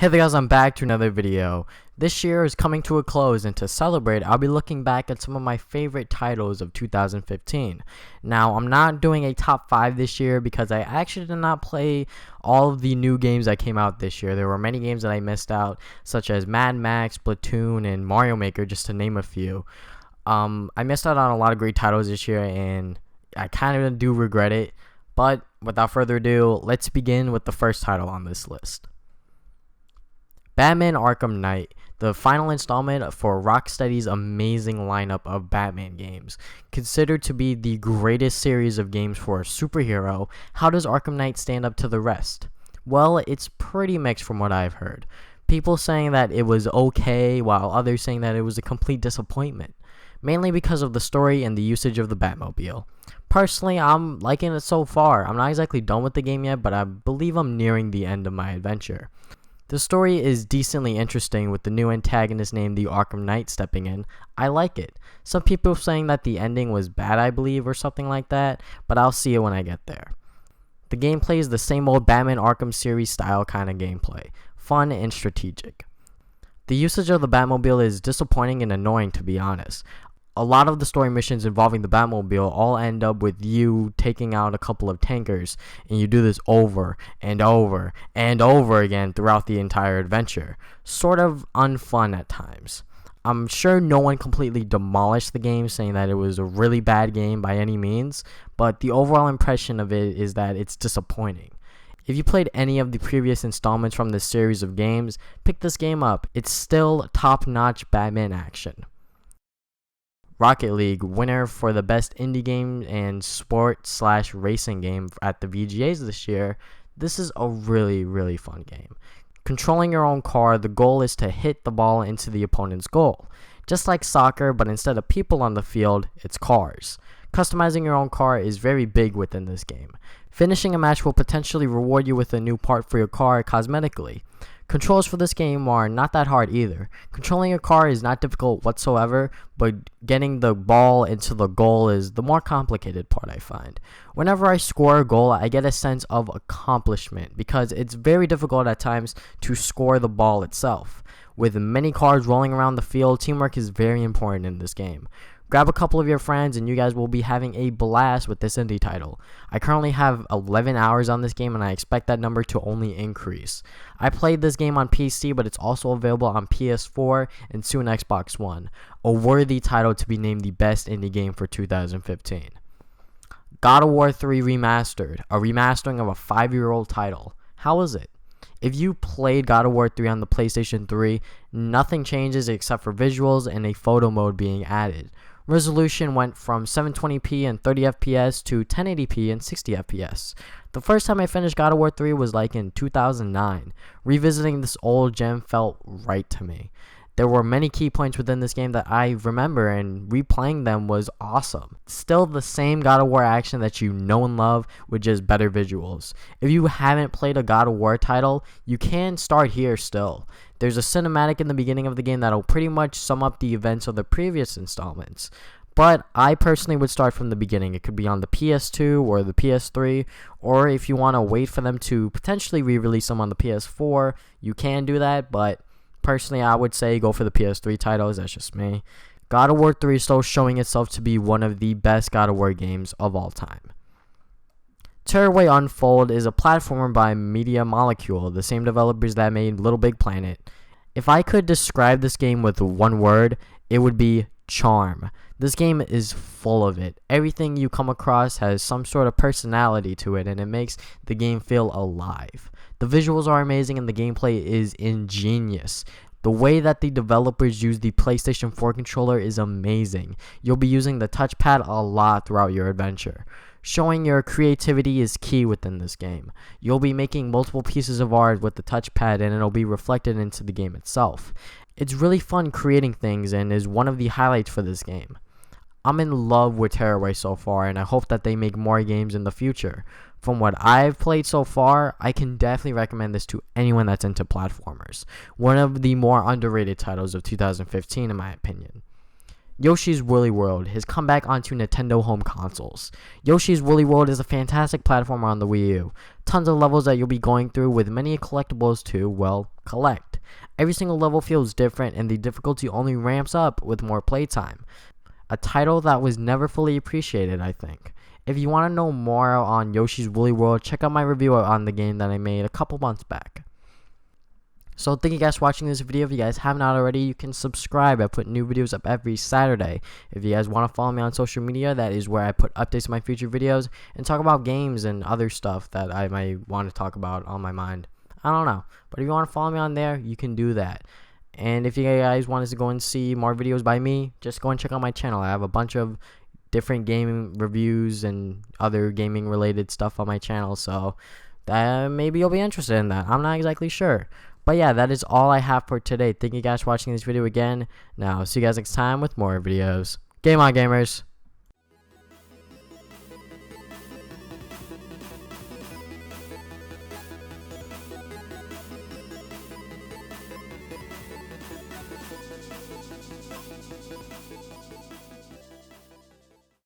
Hey there guys, I'm back to another video. This year is coming to a close, and to celebrate, I'll be looking back at some of my favorite titles of 2015. Now, I'm not doing a top 5 this year because I actually did not play all of the new games that came out this year. There were many games that I missed out, such as Mad Max, Splatoon, and Mario Maker, just to name a few. I missed out on a lot of great titles this year, and I kind of do regret it. But without further ado, let's begin with the first title on this list. Batman Arkham Knight, the final installment for Rocksteady's amazing lineup of Batman games. Considered to be the greatest series of games for a superhero, how does Arkham Knight stand up to the rest? Well, it's pretty mixed from what I've heard. People saying that it was okay, while others saying that it was a complete disappointment, mainly because of the story and the usage of the Batmobile. Personally, I'm liking it so far. I'm not exactly done with the game yet, but I believe I'm nearing the end of my adventure. The story is decently interesting with the new antagonist named the Arkham Knight stepping in. I like it. Some people saying that the ending was bad, I believe, or something like that, but I'll see it when I get there. The gameplay is the same old Batman Arkham series style kind of gameplay, fun and strategic. The usage of the Batmobile is disappointing and annoying, to be honest. A lot of the story missions involving the Batmobile all end up with you taking out a couple of tankers, and you do this over and over and over again throughout the entire adventure. Sort of unfun at times. I'm sure no one completely demolished the game, saying that it was a really bad game by any means, but the overall impression of it is that it's disappointing. If you played any of the previous installments from this series of games, pick this game up. It's still top-notch Batman action. Rocket League, winner for the best indie game and sport/racing game at the VGAs this year. This is a really fun game. Controlling your own car, the goal is to hit the ball into the opponent's goal. Just like soccer, but instead of people on the field, it's cars. Customizing your own car is very big within this game. Finishing a match will potentially reward you with a new part for your car cosmetically. Controls for this game are not that hard either. Controlling a car is not difficult whatsoever, but getting the ball into the goal is the more complicated part, I find. Whenever I score a goal, I get a sense of accomplishment because it's very difficult at times to score the ball itself. With many cars rolling around the field, teamwork is very important in this game. Grab a couple of your friends and you guys will be having a blast with this indie title. I currently have 11 hours on this game and I expect that number to only increase. I played this game on PC, but it's also available on PS4 and soon Xbox One. A worthy title to be named the best indie game for 2015. God of War 3 Remastered, a remastering of a 5-year-old title. How is it? If you played God of War 3 on the PlayStation 3, nothing changes except for visuals and a photo mode being added. Resolution went from 720p and 30 FPS to 1080p and 60 FPS. The first time I finished God of War 3 was like in 2009. Revisiting this old gem felt right to me. There were many key points within this game that I remember, and replaying them was awesome. Still the same God of War action that you know and love with just better visuals. If you haven't played a God of War title, you can start here still. There's a cinematic in the beginning of the game that'll pretty much sum up the events of the previous installments. But I personally would start from the beginning. It could be on the PS2 or the PS3, or if you want to wait for them to potentially re-release them on the PS4, you can do that, but personally, I would say go for the PS3 titles. That's just me. God of War 3 is still showing itself to be one of the best God of War games of all time. Tearaway Unfolded is a platformer by Media Molecule, the same developers that made Little Big Planet. If I could describe this game with one word, it would be charm. This game is full of it. Everything you come across has some sort of personality to it, and it makes the game feel alive. The visuals are amazing and the gameplay is ingenious. The way that the developers use the PlayStation 4 controller is amazing. You'll be using the touchpad a lot throughout your adventure. Showing your creativity is key within this game. You'll be making multiple pieces of art with the touchpad and it'll be reflected into the game itself. It's really fun creating things and is one of the highlights for this game. I'm in love with Tearaway so far, and I hope that they make more games in the future. From what I've played so far, I can definitely recommend this to anyone that's into platformers. One of the more underrated titles of 2015 in my opinion. Yoshi's Woolly World, his comeback onto Nintendo home consoles. Yoshi's Woolly World is a fantastic platformer on the Wii U. Tons of levels that you'll be going through with many collectibles to, well, collect. Every single level feels different and the difficulty only ramps up with more playtime. A title that was never fully appreciated, I think. If you want to know more on Yoshi's Woolly World, check out my review on the game that I made a couple months back. So thank you guys for watching this video. If you guys haven't already, you can subscribe. I put new videos up every Saturday. If you guys want to follow me on social media, that is where I put updates of my future videos and talk about games and other stuff that I might want to talk about on my mind. I don't know. But if you want to follow me on there, you can do that. And if you guys want to go and see more videos by me, just go and check out my channel. I have a bunch of different gaming reviews and other gaming related stuff on my channel. So that maybe you'll be interested in that. I'm not exactly sure. But yeah, that is all I have for today. Thank you guys for watching this video again. Now, see you guys next time with more videos. Game on, gamers!